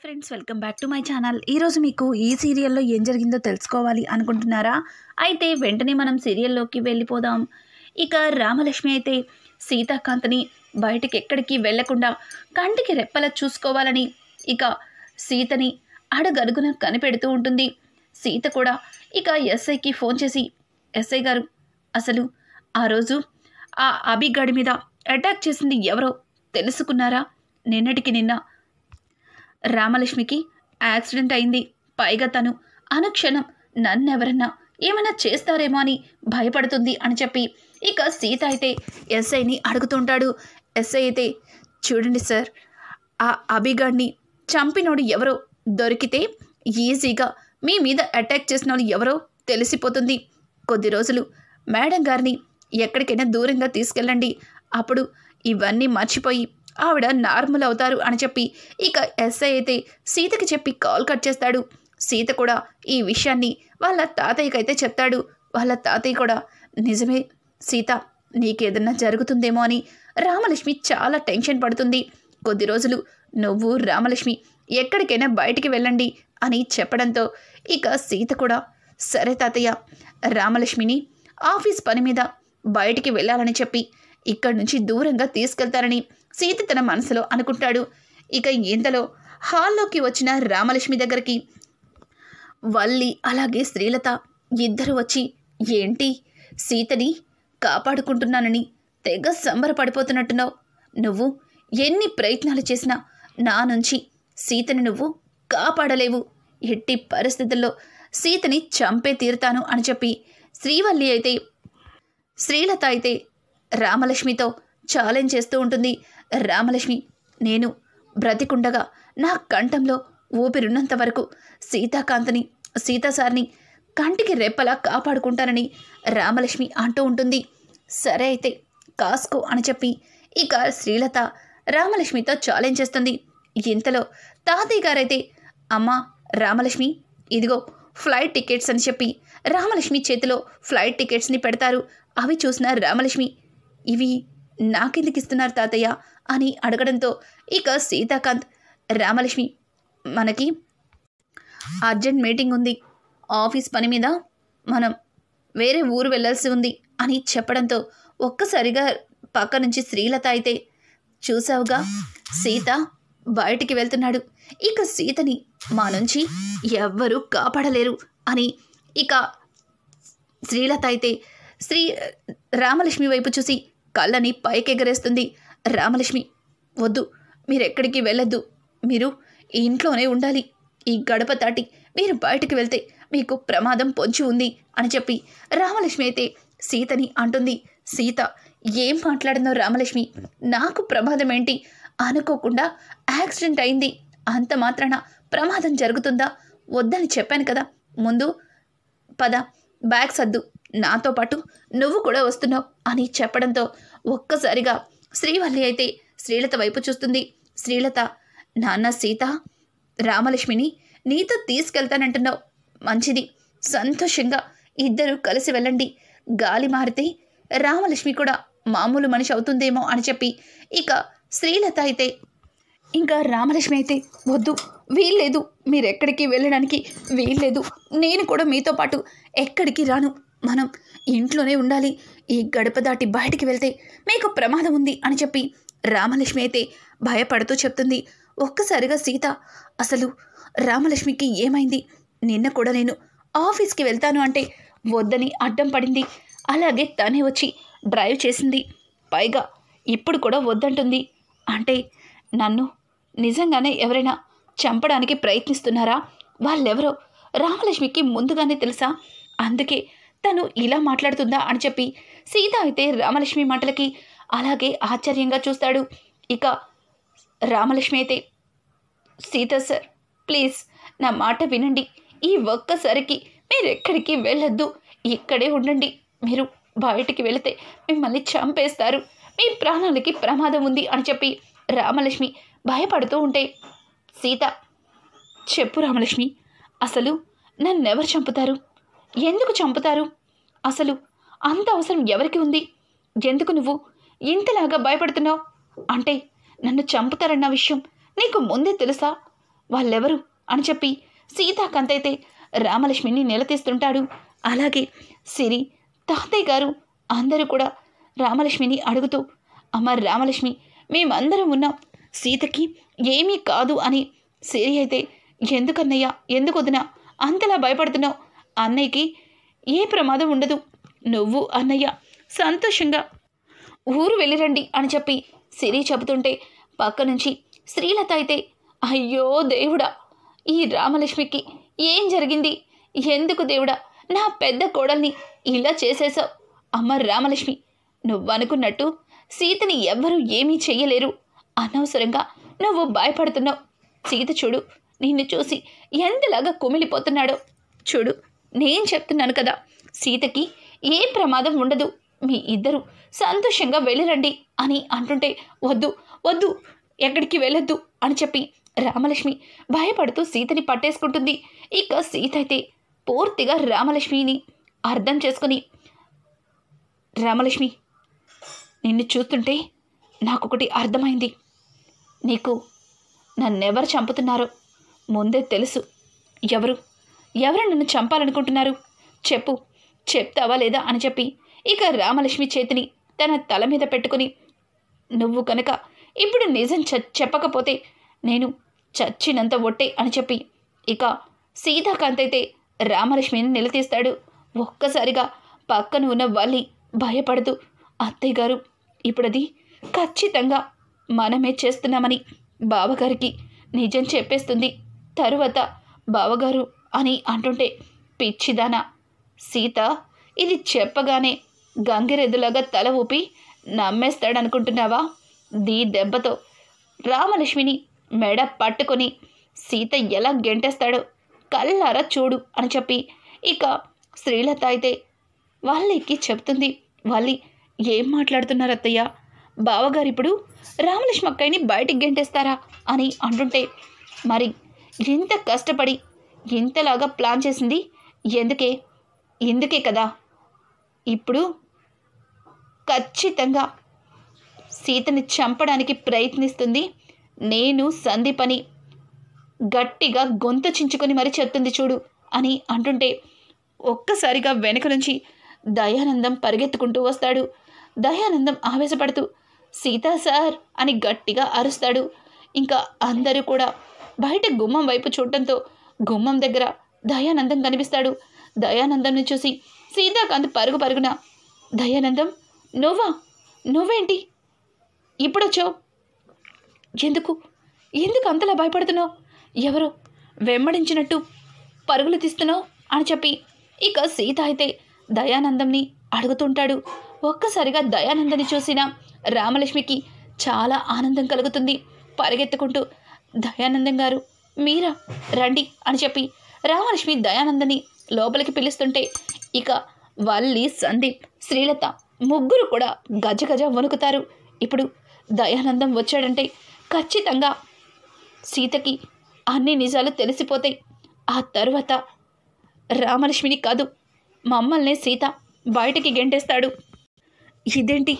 Friends, welcome back to my channel. ఈరోజు మీకు ఈ సీరియల్లో ఏం జరిగిందో తెలుసుకోవాలి అనుకుంటున్నారా? అయితే వెంటనే మనం సీరియల్లోకి వెళ్ళిపోదాం. ఇక రామలక్ష్మి అయితే సీతాకాంత్ని బయటికి ఎక్కడికి వెళ్లకుండా కంటికి రెప్పలా చూసుకోవాలని ఇక సీతని అడుగడుగున కనిపెడుతూ ఉంటుంది. సీత కూడా ఇక ఎస్ఐకి ఫోన్ చేసి, ఎస్ఐ గారు, అసలు ఆ రోజు ఆ అభిగాడి మీద అటాక్ చేసింది ఎవరో తెలుసుకున్నారా? నిన్నటికి నిన్న రామలక్ష్మికి యాక్సిడెంట్ అయింది. పైగా తను అనుక్షణం నన్నెవరన్నా ఏమైనా చేస్తారేమో అని భయపడుతుంది అని చెప్పి ఇక సీత అయితే ఎస్ఐని అడుగుతుంటాడు. ఎస్ఐ అయితే, చూడండి సార్, ఆ అభిగాడిని చంపినోడు ఎవరో దొరికితే ఈజీగా మీ మీద అటాక్ చేసిన వాళ్ళు ఎవరో తెలిసిపోతుంది. కొద్ది రోజులు మేడం గారిని ఎక్కడికైనా దూరంగా తీసుకెళ్ళండి, అప్పుడు ఇవన్నీ మర్చిపోయి ఆవిడ నార్మల్ అవుతారు అని చెప్పి ఇక ఎస్ఐ అయితే సీతకి చెప్పి కాల్ కట్ చేస్తాడు. సీత కూడా ఈ విషయాన్ని వాళ్ళ తాతయ్యకి అయితే చెప్తాడు. వాళ్ళ తాతయ్య కూడా, నిజమే సీత, నీకేదన్నా జరుగుతుందేమో అని రామలక్ష్మి చాలా టెన్షన్ పడుతుంది. కొద్ది రోజులు నువ్వు రామలక్ష్మి ఎక్కడికైనా బయటికి వెళ్ళండి అని చెప్పడంతో ఇక సీత కూడా, సరే తాతయ్య, రామలక్ష్మిని ఆఫీస్ పని మీద బయటికి వెళ్ళాలని చెప్పి ఇక్కడి నుంచి దూరంగా తీసుకెళ్తారని సీత తన మనసులో అనుకుంటాడు. ఇక ఇంతలో హాల్లోకి వచ్చిన రామలక్ష్మి దగ్గరికి వల్లి అలాగే శ్రీలత ఇద్దరు వచ్చి, ఏంటి సీతని కాపాడుకుంటున్నానని తెగ సంబరపడిపోతున్నట్టున్నావు? నువ్వు ఎన్ని ప్రయత్నాలు చేసినా నా నుంచి సీతని నువ్వు కాపాడలేవు. ఎట్టి పరిస్థితుల్లో సీతని చంపే తీరుతాను అని చెప్పి శ్రీలత అయితే రామలక్ష్మితో ఛాలెంజ్ చేస్తూ ఉంటుంది. రామలక్ష్మి, నేను బ్రతికుండగా నా కంఠంలో ఊపిరున్నంత వరకు సీతా సార్ని కంటికి రెప్పలా కాపాడుకుంటానని రామలక్ష్మి అంటూ ఉంటుంది. సరే అయితే కాసుకో అని చెప్పి ఇక శ్రీలత రామలక్ష్మితో ఛాలెంజ్ చేస్తుంది. ఇంతలో తాతయ్య గారైతే, అమ్మా రామలక్ష్మి, ఇదిగో ఫ్లైట్ టికెట్స్ అని చెప్పి రామలక్ష్మి చేతిలో ఫ్లైట్ టికెట్స్ని పెడతారు. అవి చూసిన రామలక్ష్మి, ఇవి నాకెందుకు ఇస్తున్నారు తాతయ్య అని అడగడంతో ఇక సీతాకాంత్, రామలక్ష్మి, మనకి అర్జెంట్ మీటింగ్ ఉంది, ఆఫీస్ పని మీద మనం వేరే ఊరు వెళ్ళాల్సి ఉంది అని చెప్పడంతో ఒక్కసారిగా పక్క నుంచి శ్రీలత అయితే, చూసావుగా సీత బయటికి వెళ్తున్నాడు, ఇక సీతని మా నుంచి ఎవ్వరూ కాపాడలేరు అని ఇక శ్రీలత అయితే రామలక్ష్మి వైపు చూసి కళ్ళని పైకెగరేస్తుంది. రామలక్ష్మి, వద్దు, మీరెక్కడికి వెళ్ళొద్దు, మీరు ఈ ఇంట్లోనే ఉండాలి, ఈ గడప దాటి మీరు బయటికి వెళ్తే మీకు ప్రమాదం పొంచి ఉంది అని చెప్పి రామలక్ష్మి అయితే సీతని అంటుంది. సీత, ఏం మాట్లాడిందో రామలక్ష్మి, నాకు ప్రమాదం ఏంటి? అనుకోకుండా యాక్సిడెంట్ అయింది, అంత మాత్రాన ప్రమాదం జరుగుతుందా? వద్దని చెప్పాను కదా, ముందు పద, బ్యాగ్ సర్దు, నాతో పాటు నువ్వు కూడా వస్తున్నావు అని చెప్పడంతో ఒక్కసారిగా శ్రీవల్లి అయితే శ్రీలత వైపు చూస్తుంది. శ్రీలత, నాన్న సీత రామలక్ష్మిని నీతో తీసుకెళ్తానంటున్నావు, మంచిది, సంతోషంగా ఇద్దరు కలిసి వెళ్ళండి, గాలి మారితే రామలక్ష్మి కూడా మామూలు మనిషి అవుతుందేమో అని చెప్పి ఇక శ్రీలత అయితే, ఇంకా రామలక్ష్మి అయితే, వద్దు, వీల్లేదు, మీరెక్కడికి వెళ్ళడానికి వీల్లేదు, నేను కూడా మీతో పాటు ఎక్కడికి రాను, మనం ఇంట్లోనే ఉండాలి, ఈ గడప దాటి బయటికి వెళ్తే మీకు ప్రమాదం ఉంది అని చెప్పి రామలక్ష్మి అయితే భయపడుతూ చెప్తుంది. ఒక్కసారిగా సీత, అసలు రామలక్ష్మికి ఏమైంది? నిన్న కూడా నేను ఆఫీస్కి వెళ్తాను అంటే వద్దని అడ్డం పడింది, అలాగే తనే వచ్చి డ్రైవ్ చేసింది, పైగా ఇప్పుడు కూడా వద్దంటుంది, అంటే నన్ను నిజంగానే ఎవరైనా చంపడానికి ప్రయత్నిస్తున్నారా? వాళ్ళెవరో రామలక్ష్మికి ముందుగానే తెలుసా? అందుకే తను ఇలా మాట్లాడుతుందా అని చెప్పి సీత అయితే రామలక్ష్మి మాటలకి అలాగే ఆశ్చర్యంగా చూస్తాడు. ఇక రామలక్ష్మి అయితే, సీత సార్, ప్లీజ్ నా మాట వినండి, ఈ ఒక్కసారికి మీరు ఎక్కడికి వెళ్ళొద్దు, ఇక్కడే ఉండండి, మీరు బయటికి వెళితే మిమ్మల్ని చంపేస్తారు, మీ ప్రాణాలకి ప్రమాదం ఉంది అని చెప్పి రామలక్ష్మి భయపడుతూ ఉంటే, సీత, చెప్పు రామలక్ష్మి, అసలు నన్నెవరు చంపుతారు? ఎందుకు చంపుతారు? అసలు అంత అవసరం ఎవరికి ఉంది? ఎందుకు నువ్వు ఇంతలాగా భయపడుతున్నావు? అంటే నన్ను చంపుతారన్న విషయం నీకు ముందే తెలుసా? వాళ్ళెవరు అని చెప్పి సీతాకాంత్ అయితే రామలక్ష్మిని నిలదీస్తుంటాడు. అలాగే సిరి, తాతయ్య గారు అందరూ కూడా రామలక్ష్మిని అడుగుతూ, అమ్మ రామలక్ష్మి, మేమందరం ఉన్నాం, సీతకి ఏమీ కాదు అని. సిరి అయితే, ఎందుకన్నయ్యా, ఎందుకు వదినా అంతలా భయపడుతున్నావు? అన్నయ్యకి ఏ ప్రమాదం ఉండదు, నువ్వు అన్నయ్య సంతోషంగా ఊరు వెళ్ళిరండి అని చెప్పి సిరి చెబుతుంటే పక్క నుంచి శ్రీలత అయితే, అయ్యో దేవుడా, ఈ రామలక్ష్మికి ఏం జరిగింది? ఎందుకు దేవుడా నా పెద్ద కోడల్ని ఇలా చేసేశావు? అమ్మ రామలక్ష్మి, నువ్వనుకున్నట్టు సీతని ఎవ్వరూ ఏమీ చెయ్యలేరు. అనవసరంగా నువ్వు భయపడుతున్నావు. సీత చూడు, నిన్ను చూసి ఎంతలాగా కుమిలిపోతున్నాడో చూడు. నేను చెప్తున్నాను కదా, సీతకి ఏ ప్రమాదం ఉండదు, మీ ఇద్దరు సంతోషంగా వెళ్ళిరండి అని అంటుంటే, వద్దు వద్దు, ఎక్కడికి వెళ్ళొద్దు అని చెప్పి రామలక్ష్మి భయపడుతూ సీతని పట్టేసుకుంటుంది. ఇక సీత అయితే పూర్తిగా రామలక్ష్మిని అర్థం చేసుకుని, రామలక్ష్మి, నిన్ను చూస్తుంటే నాకొకటి అర్థమైంది. నీకు నన్నెవరు చంపుతున్నారో ముందే తెలుసు. ఎవరు నన్ను చంపాలనుకుంటున్నారు చెప్పు, చెప్తావా లేదా అని చెప్పి ఇక రామలక్ష్మి చేతిని తన తల మీద పెట్టుకుని, నువ్వు కనుక ఇప్పుడు నిజం చెప్పకపోతే నేను చచ్చినంత ఒట్టే అని చెప్పి ఇక సీతాకాంత్ అయితే రామలక్ష్మిని నిలదీస్తాడు. ఒక్కసారిగా పక్కన ఉన్న వల్లి భయపడుతూ, అత్తయ్య గారు, ఇప్పుడది ఖచ్చితంగా మనమే చేస్తున్నామని బావగారికి నిజం చెప్పేస్తుంది. తరువాత బావగారు అని అంటుంటే, పిచ్చిదానా సీత ఇది చెప్పగానే గంగిరెద్దులాగా తల ఊపి నమ్మేస్తాడనుకుంటున్నావా? దీ దెబ్బతో రామలక్ష్మిని మెడ పట్టుకొని సీత ఎలా గెంటేస్తాడో కళ్ళారా చూడు అని చెప్పి ఇక శ్రీలత అయితే వాళ్ళకి చెప్తుంది. వాళ్ళి, ఏం మాట్లాడుతున్నారు అత్తయ్య? బావగారు ఇప్పుడు రామలక్ష్మి అక్కయ్యని బయటికి గెంటేస్తారా అని అంటుంటే, మరి ఇంత కష్టపడి ఇంతలాగా ప్లాన్ చేసింది ఎందుకే కదా. ఇప్పుడు ఖచ్చితంగా సీతని చంపడానికి ప్రయత్నిస్తుంది నేను సందీప్ అని గట్టిగా గొంతు చించుకొని మరీ చెప్తుంది చూడు అని అంటుంటే, ఒక్కసారిగా వెనక నుంచి దయానందం పరిగెత్తుకుంటూ వస్తాడు. దయానందం ఆవేశపడుతూ, సీతా సార్ అని గట్టిగా అరుస్తాడు. ఇంకా అందరూ కూడా బయట గుమ్మం వైపు చూడటంతో గుమ్మం దగ్గర దయానందం కనిపిస్తాడు. దయానందంని చూసి సీతాకాంత్ పరుగున, దయానందం, నువ్వేంటి ఇప్పుడొచ్చావు? ఎందుకు అంతలా భయపడుతున్నావు? ఎవరో వెంబడించినట్టు పరుగులు తీస్తున్నావు అని చెప్పి ఇక సీత అయితే దయానందంని అడుగుతుంటాడు. ఒక్కసారిగా దయానందని చూసిన రామలక్ష్మికి చాలా ఆనందం కలుగుతుంది. పరిగెత్తుకుంటూ, దయానందం గారు, మీరా, రండి అని చెప్పి రామలక్ష్మి దయానందని లోపలికి పిలుస్తుంటే ఇక వల్లి, సందీప్, శ్రీలత ముగ్గురు కూడా గజగజ వణుకుతారు. ఇప్పుడు దయానందం వచ్చాడంటే ఖచ్చితంగా సీతకి అన్ని నిజాలు తెలిసిపోతాయి. ఆ తరువాత రామలక్ష్మిని కాదు, మమ్మల్నే సీత బయటికి గెంటేస్తాడు. ఇదేంటి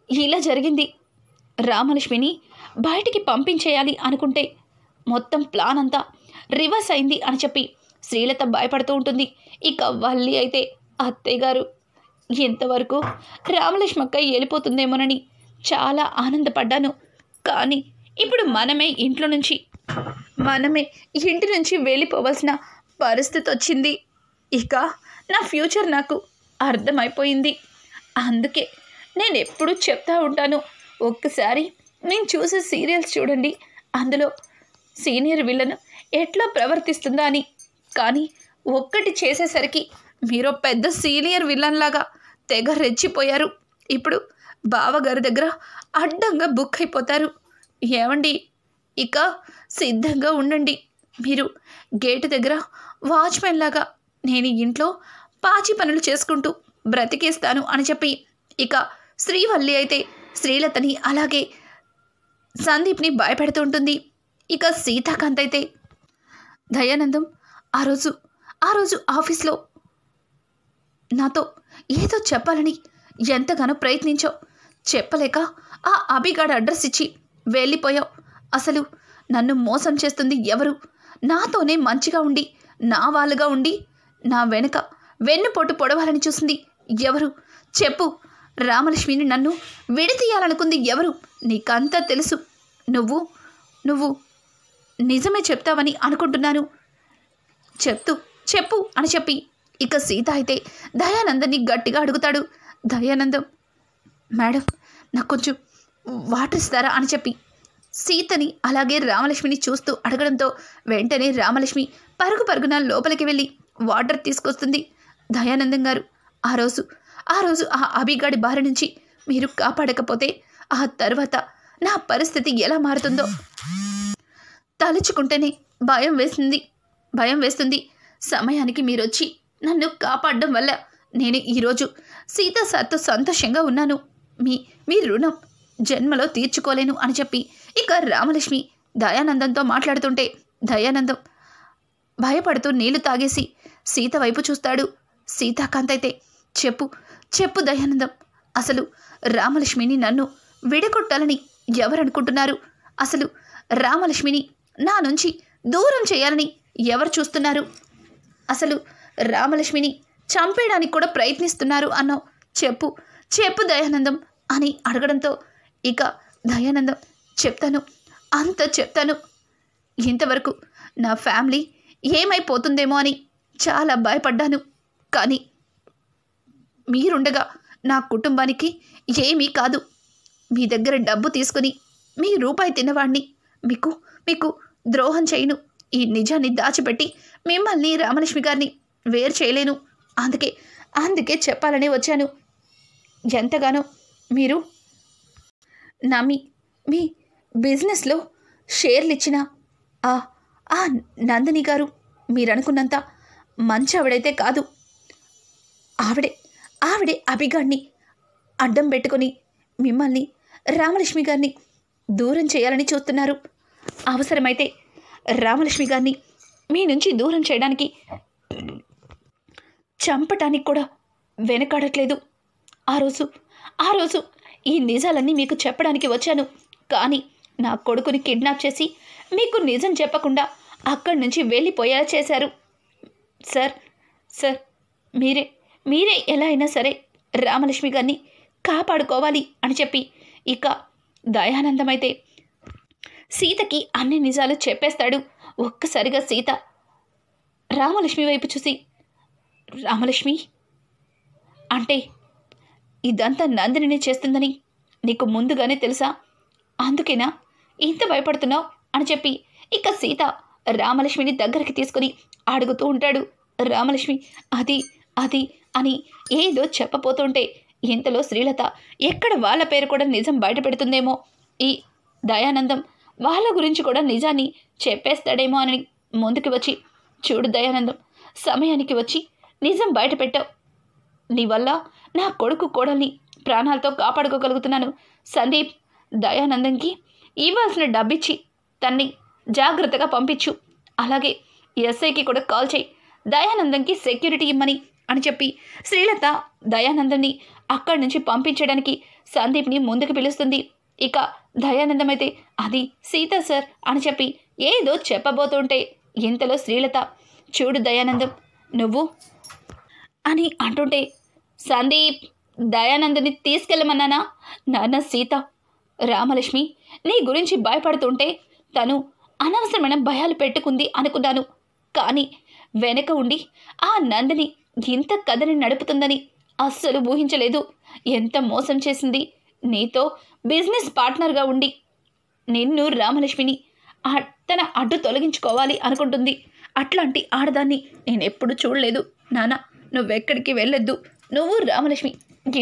ఇలా జరిగింది? రామలక్ష్మిని బయటికి పంపించేయాలి అనుకుంటే మొత్తం ప్లాన్ అంతా రివర్స్ అయింది అని చెప్పి శ్రీలత భయపడుతూ ఉంటుంది. ఇక వల్లి అయితే, అత్తయ్య గారు, ఇంతవరకు రామలక్ష్మి అక్క వెళ్ళిపోతుందేమోనని చాలా ఆనందపడ్డాను. కానీ ఇప్పుడు మనమే ఇంటి నుంచి వెళ్ళిపోవాల్సిన పరిస్థితి వచ్చింది. ఇక నా ఫ్యూచర్ నాకు అర్థమైపోయింది. అందుకే నేను ఎప్పుడూ చెప్తా ఉంటాను, ఒక్కసారి నేను చూసే సీరియల్స్ చూడండి, అందులో సీనియర్ విలన్ ఎట్లా ప్రవర్తిస్తుందా అని. కానీ ఒక్కటి చేసేసరికి మీరు పెద్ద సీనియర్ విలన్ లాగా తెగ రెచ్చిపోయారు. ఇప్పుడు బావగారి దగ్గర అడ్డంగా బుక్ అయిపోతారు. ఏమండి, ఇక సిద్ధంగా ఉండండి. మీరు గేటు దగ్గర వాచ్మెన్ లాగా నేను ఇంట్లో పాచి పనులు చేసుకుంటూ బ్రతికేస్తాను అని చెప్పి ఇక శ్రీవల్లి అయితే శ్రీలతని అలాగే సందీప్ని భయపెడుతూ ఉంటుంది. ఇక సీతాకాంత్ అయితే, దయానందం, ఆ రోజు ఆఫీస్లో నాతో ఏదో చెప్పాలని ఎంతగానో ప్రయత్నించావు, చెప్పలేక ఆ అభిగాడు అడ్రస్ ఇచ్చి వెళ్ళిపోయావు. అసలు నన్ను మోసం చేస్తుంది ఎవరు? నాతోనే మంచిగా ఉండి నా వాళ్ళుగా ఉండి నా వెనుక వెన్నుపోటు పొడవాలని చూసింది ఎవరు చెప్పు? రామలక్ష్మిని నన్ను విడతీయాలనుకుంది ఎవరు? నీకంతా తెలుసు. నువ్వు నువ్వు నిజమే చెప్తావని అనుకుంటున్నాను. చెప్పు అని చెప్పి ఇక సీత అయితే దయానందని గట్టిగా అడుగుతాడు. దయానందం, మేడం నాకు కొంచెం వాటర్ ఇస్తారా అని చెప్పి సీతని అలాగే రామలక్ష్మిని చూస్తూ అడగడంతో వెంటనే రామలక్ష్మి పరుగున లోపలికి వెళ్ళి వాటర్ తీసుకొస్తుంది. దయానందం గారు, ఆ రోజు ఆ అభిగాడి బారి నుంచి మీరు కాపాడకపోతే ఆ తర్వాత నా పరిస్థితి ఎలా మారుతుందో తలుచుకుంటేనే భయం వేస్తుంది. సమయానికి మీరొచ్చి నన్ను కాపాడడం వల్ల నేను ఈరోజు సీత సార్తో సంతోషంగా ఉన్నాను. మీ రుణం జన్మలో తీర్చుకోలేను అని చెప్పి ఇక రామలక్ష్మి దయానందంతో మాట్లాడుతుంటే దయానందం భయపడుతూ నీళ్లు తాగేసి సీత వైపు చూస్తాడు. సీతాకాంత్ అయితే చెప్పు దయానందం, అసలు రామలక్ష్మిని నన్ను విడగొట్టాలని ఎవరనుకుంటున్నారు? అసలు రామలక్ష్మిని నా నుంచి దూరం చేయాలని ఎవరు చూస్తున్నారు? అసలు రామలక్ష్మిని చంపేయడానికి కూడా ప్రయత్నిస్తున్నారు అన్నావు. చెప్పు దయానందం అని అడగడంతో ఇక దయానందం చెప్తాను. ఇంతవరకు నా ఫ్యామిలీ ఏమైపోతుందేమో అని చాలా భయపడ్డాను. కానీ మీరుండగా నా కుటుంబానికి ఏమీ కాదు. మీ దగ్గర డబ్బు తీసుకుని మీ రూపాయి తిన్నవాడిని. మీకు ద్రోహం చేయను. ఈ నిజాన్ని దాచిపెట్టి మిమ్మల్ని రామలక్ష్మి గారిని వేరు చేయలేను. అందుకే చెప్పాలని వచ్చాను. ఎంతగానో మీరు నమ్మి మీ బిజినెస్లో షేర్లు ఇచ్చిన ఆ నందిని గారు మీరనుకున్నంత మంచి ఆవిడైతే కాదు. ఆవిడే అభిగాడిని అడ్డం పెట్టుకొని మిమ్మల్ని రామలక్ష్మి గారిని దూరం చేయాలని చూస్తున్నారు. అవసరమైతే రామలక్ష్మి గారిని మీ నుంచి దూరం చేయడానికి చంపటానికి కూడా వెనకాడట్లేదు. ఆ రోజు ఈ నిజాలన్నీ మీకు చెప్పడానికి వచ్చాను. కానీ నా కొడుకుని కిడ్నాప్ చేసి మీకు నిజం చెప్పకుండా అక్కడి నుంచి వెళ్ళిపోయేలా చేశారు. సార్ మీరే ఎలా అయినా సరే రామలక్ష్మి గారిని కాపాడుకోవాలి అని చెప్పి ఇక దయానందమైతే సీతకి అన్ని నిజాలు చెప్పేస్తాడు. ఒక్కసారిగా సీత రామలక్ష్మి వైపు చూసి, రామలక్ష్మి అంటే ఇదంతా నందినినే చేస్తుందని నీకు ముందుగానే తెలుసా? అందుకేనా ఇంత భయపడుతున్నావు అని చెప్పి ఇక సీత రామలక్ష్మిని దగ్గరికి తీసుకుని అడుగుతూ ఉంటాడు. రామలక్ష్మి అది అని ఏదో చెప్పబోతుంటే ఇంతలో శ్రీలత ఎక్కడ వాళ్ళ పేరు కూడా నిజం బయట పెడుతుందేమో, ఈ దయానందం వాళ్ళ గురించి కూడా నిజాన్ని చెప్పేస్తాడేమో అని ముందుకు వచ్చి, చూడు దయానందం, సమయానికి వచ్చి నిజం బయట పెట్టావు. నీ వల్ల నా కొడుకు కోడల్ని ప్రాణాలతో కాపాడుకోగలుగుతున్నాను. సందీప్, దయానందంకి ఇవ్వాల్సిన డబ్బిచ్చి తన్ని జాగ్రత్తగా పంపించు. అలాగే ఎస్ఐకి కూడా కాల్ చేయి, దయానందంకి సెక్యూరిటీ ఇమ్మని అని చెప్పి శ్రీలత దయానందాన్ని అక్కడి నుంచి పంపించడానికి సందీప్ని ముందుకు పిలుస్తుంది. ఇక దయానందం అయితే అది సీత సార్ అని చెప్పి ఏదో చెప్పబోతుంటే ఇంతలో శ్రీలత, చూడు దయానందం, నువ్వు అని అంటుంటే, సందీప్, దయానందని తీసుకెళ్ళమన్నానా? నాన్న సీత, రామలక్ష్మి నీ గురించి భయపడుతుంటే తను అనవసరమైన భయాలు పెట్టుకుంది అనుకున్నాను. కానీ వెనక ఉండి ఆ నందిని ఇంత కథని నడుపుతుందని అస్సలు ఊహించలేదు. ఎంత మోసం చేసింది. నీతో బిజినెస్ పార్ట్నర్గా ఉండి నిన్ను రామలక్ష్మిని తన అడ్డు తొలగించుకోవాలి అనుకుంటుంది. అట్లాంటి ఆడదాన్ని నేనెప్పుడు చూడలేదు. నాన్న, నువ్వెక్కడికి వెళ్ళొద్దు. నువ్వు రామలక్ష్మి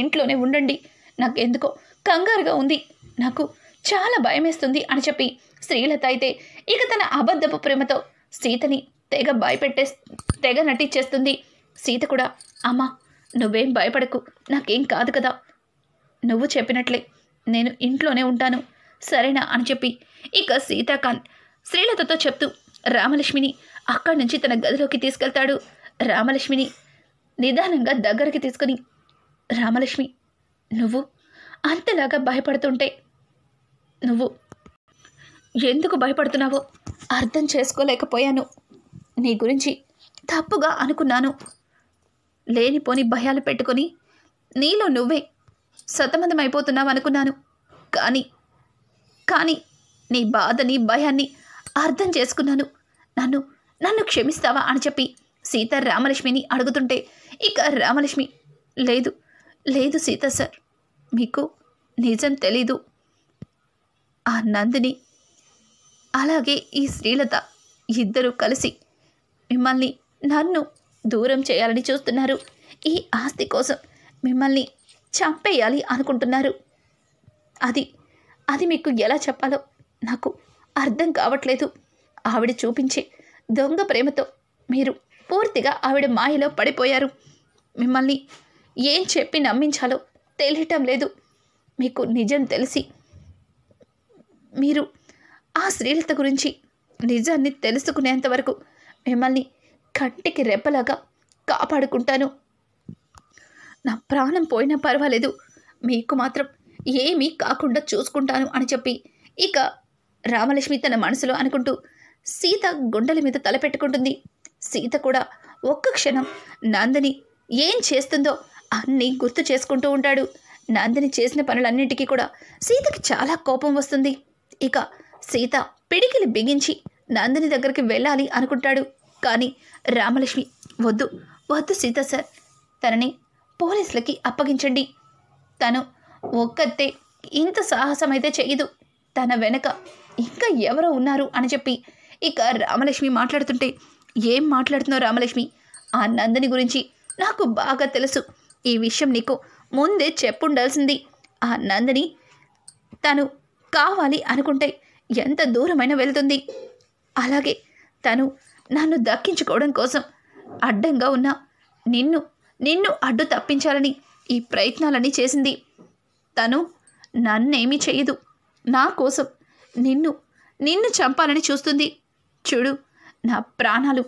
ఇంట్లోనే ఉండండి. నాకెందుకో కంగారుగా ఉంది. నాకు చాలా భయమేస్తుంది అని చెప్పి శ్రీలత అయితే ఇక తన అబద్ధపు ప్రేమతో సీతని తెగ నటించేస్తుంది. సీత కూడా, అమ్మా నువ్వేం భయపడకు, నాకేం కాదు కదా, నువ్వు చెప్పినట్లే నేను ఇంట్లోనే ఉంటాను, సరేనా అని చెప్పి ఇక సీతాకాంత్ శ్రీలతతో చెప్తూ రామలక్ష్మిని అక్కడి నుంచి తన గదిలోకి తీసుకెళ్తాడు. రామలక్ష్మిని నిదానంగా దగ్గరికి తీసుకుని, రామలక్ష్మి, నువ్వు అంతలాగా భయపడుతుంటే ఎందుకు భయపడుతున్నావో అర్థం చేసుకోలేకపోయాను. నీ గురించి తప్పుగా అనుకున్నాను. లేనిపోని భయాలు పెట్టుకొని నీలో నువ్వే సతమతమైపోతున్నావు అనుకున్నాను. కానీ నీ బాధని భయాన్ని అర్థం చేసుకున్నాను. నన్ను క్షమిస్తావా అని చెప్పి సీత రామలక్ష్మిని అడుగుతుంటే ఇక రామలక్ష్మి, లేదు సీత సార్, మీకు నిజం తెలీదు. ఆ నందిని అలాగే ఈ శ్రీలత ఇద్దరూ కలిసి మిమ్మల్ని నన్ను దూరం చేయాలని చూస్తున్నారు. ఈ ఆస్తి కోసం మిమ్మల్ని చంపేయాలి అనుకుంటున్నారు. అది మీకు ఎలా చెప్పాలో నాకు అర్థం కావట్లేదు. ఆవిడ చూపించే దొంగ ప్రేమతో మీరు పూర్తిగా ఆవిడ మాయలో పడిపోయారు. మిమ్మల్ని ఏం చెప్పి నమ్మించాలో తెలియటం లేదు. మీకు నిజం తెలిసి మీరు ఆ శ్రీలత గురించి నిజాన్ని తెలుసుకునేంత వరకు మిమ్మల్ని కంటికి రెప్పలాగా కాపాడుకుంటాను. నా ప్రాణం పోయినా పర్వాలేదు, మీకు మాత్రం ఏమీ కాకుండా చూసుకుంటాను అని చెప్పి ఇక రామలక్ష్మి తన మనసులో అనుకుంటూ సీత గుండెల మీద తలపెట్టుకుంటుంది. సీత కూడా ఒక్క క్షణం నందిని ఏం చేస్తుందో అన్నీ గుర్తు చేసుకుంటూ ఉంటాడు. నందిని చేసిన పనులన్నింటికీ కూడా సీతకి చాలా కోపం వస్తుంది. ఇక సీత పిడికిలి బిగించి నందిని దగ్గరికి వెళ్ళాలి అనుకుంటాడు. కానీ రామలక్ష్మి, వద్దు సీత సార్, తనని పోలీసులకి అప్పగించండి. తను ఒక్కతే ఇంత సాహసమైతే చేయదు, తన వెనక ఇంకా ఎవరో ఉన్నారు అని చెప్పి ఇక రామలక్ష్మి మాట్లాడుతుంటే, ఏం మాట్లాడుతున్నావు రామలక్ష్మి? ఆ నందిని గురించి నాకు బాగా తెలుసు. ఈ విషయం నీకు ముందే చెప్పుండాల్సింది. ఆ నందిని తను కావాలి అనుకుంటే ఎంత దూరమైనా వెళ్తుంది. అలాగే తను నన్ను దక్కించుకోవడం కోసం అడ్డంగా ఉన్న నిన్ను అడ్డు తప్పించాలని ఈ ప్రయత్నాలన్నీ చేసింది. తను నన్నేమీ చేయదు, నా కోసం నిన్ను చంపాలని చూస్తుంది. చూడు, నా ప్రాణాలు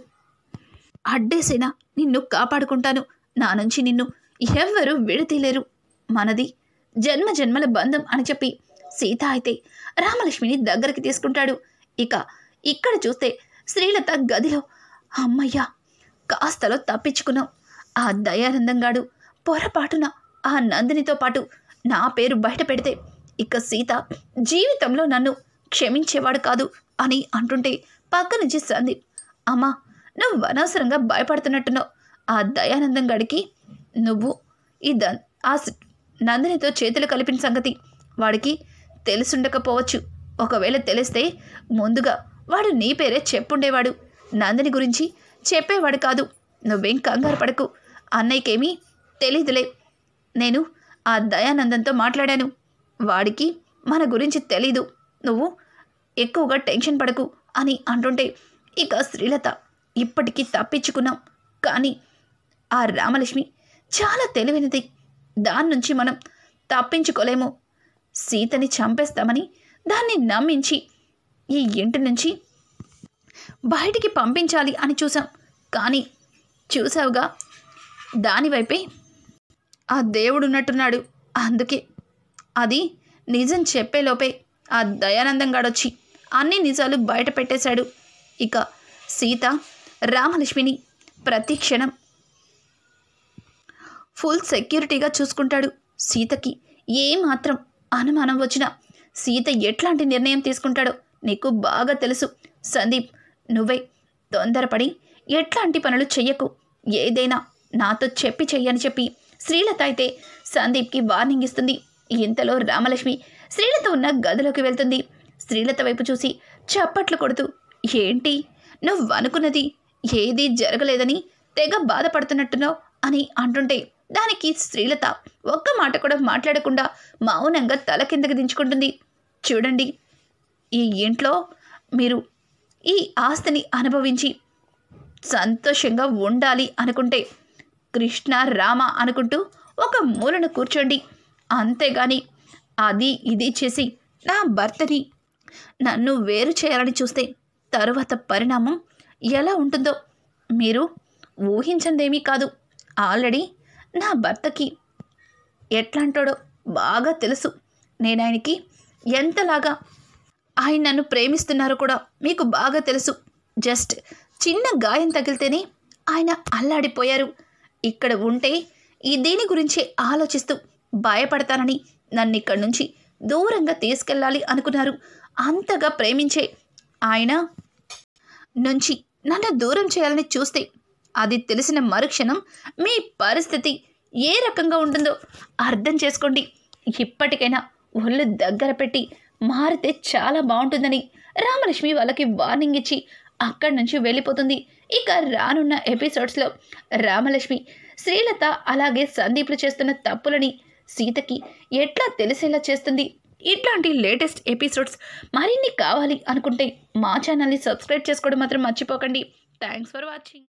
అడ్డేసైనా నిన్ను కాపాడుకుంటాను. నా నుంచి నిన్ను ఎవ్వరూ విడతీయలేరు. మనది జన్మల బంధం అని చెప్పి సీత అయితే రామలక్ష్మిని దగ్గరికి తీసుకుంటాడు. ఇక ఇక్కడ చూస్తే శ్రీలత గదిలో, అమ్మయ్యా కాస్తలో తప్పించుకున్నాం. ఆ దయానందం గాడు పొరపాటున ఆ నందినితో పాటు నా పేరు బయట పెడితే ఇక సీత జీవితంలో నన్ను క్షమించేవాడు కాదు అని అంటుంటే పక్క నుంచి సందీప్, అమ్మా నువ్వు అనవసరంగా భయపడుతున్నట్టున్నావు. ఆ దయానందం గడికి నువ్వు ఆ నందినితో చేతులు కలిపిన సంగతి వాడికి తెలుసుండకపోవచ్చు. ఒకవేళ తెలిస్తే ముందుగా వాడు నీ పేరే చెప్పుండేవాడు, నందిని గురించి చెప్పేవాడు కాదు. నువ్వేం కంగారు పడకు, అన్నయ్యకేమీ తెలీదులే. నేను ఆ దయానందంతో మాట్లాడాను, వాడికి మన గురించి తెలీదు. నువ్వు ఎక్కువగా టెన్షన్ పడకు అని అంటుంటే ఇక శ్రీలత, ఇప్పటికీ తప్పించుకున్నాం, కానీ ఆ రామలక్ష్మి చాలా తెలివైనది. దాని నుంచి మనం తప్పించుకోలేము. సీతని చంపేస్తామని దాన్ని నమ్మించి ఈ ఇంటి నుంచి బయటికి పంపించాలి అని చూసాం. కానీ చూసావుగా, దానివైపే ఆ దేవుడు ఉన్నట్టున్నాడు. అందుకే అది నిజం చెప్పేలోపే ఆ దయానందం గాడొచ్చి అన్ని నిజాలు బయట పెట్టేశాడు. ఇక సీత రామలక్ష్మిని ప్రతి క్షణం ఫుల్ సెక్యూరిటీగా చూసుకుంటాడు. సీతకి ఏమాత్రం అనుమానం వచ్చినా సీత ఎట్లాంటి నిర్ణయం తీసుకుంటాడో నీకు బాగా తెలుసు. సందీప్, నువ్వే తొందరపడి ఎట్లాంటి పనులు చెయ్యకు, ఏదైనా నాతో చెప్పి చెయ్యని చెప్పి శ్రీలత అయితే సందీప్కి వార్నింగ్ ఇస్తుంది. ఇంతలో రామలక్ష్మి శ్రీలత ఉన్న గదిలోకి వెళ్తుంది. శ్రీలత వైపు చూసి చప్పట్లు కొడుతూ, ఏంటి నువ్వు అనుకున్నది ఏదీ జరగలేదని తెగ బాధపడుతున్నట్టున్నావు అని అంటుంటే దానికి శ్రీలత ఒక్క మాట కూడా మాట్లాడకుండా మౌనంగా తల కిందకి దించుకుంటుంది. చూడండి, ఈ ఇంట్లో మీరు ఈ ఆస్తిని అనుభవించి సంతోషంగా ఉండాలి అనుకుంటే కృష్ణ రామ అనుకుంటూ ఒక మూలను కూర్చోండి. అంతేగాని అది ఇది చేసి నా భర్తని నన్ను వేరు చేయాలని చూస్తే తరువాత పరిణామం ఎలా ఉంటుందో మీరు ఊహించందేమీ కాదు. ఆల్రెడీ నా భర్తకి ఎట్లాంటాడో బాగా తెలుసు. నేను ఆయనకి ఎంతలాగా ఆయన నన్ను ప్రేమిస్తున్నారు కూడా మీకు బాగా తెలుసు. జస్ట్ చిన్న గాయం తగిలితేనే ఆయన అల్లాడిపోయారు. ఇక్కడ ఉంటే దీని గురించి ఆలోచిస్తూ భయపడతానని నన్ను ఇక్కడి నుంచి దూరంగా తీసుకెళ్ళాలి అనుకున్నారు. అంతగా ప్రేమించే ఆయన నుంచి నన్ను దూరం చేయాలని చూస్తే అది తెలిసిన మరుక్షణం మీ పరిస్థితి ఏ రకంగా ఉంటుందో అర్థం చేసుకోండి. ఇప్పటికైనా ఒళ్ళు దగ్గర పెట్టి మారితే చాలా బాగుంటుందని రామలక్ష్మి వాళ్ళకి వార్నింగ్ ఇచ్చి అక్కడి నుంచి వెళ్ళిపోతుంది. ఇక రానున్న ఎపిసోడ్స్లో రామలక్ష్మి, శ్రీలత అలాగే సందీప్లు చేస్తున్న తప్పులని సీతకి ఎట్లా తెలిసేలా చేస్తుంది. ఇట్లాంటి లేటెస్ట్ ఎపిసోడ్స్ మరిన్ని కావాలి అనుకుంటే మా ఛానల్ని సబ్స్క్రైబ్ చేసుకోవడం మాత్రం మర్చిపోకండి. Thanks for watching.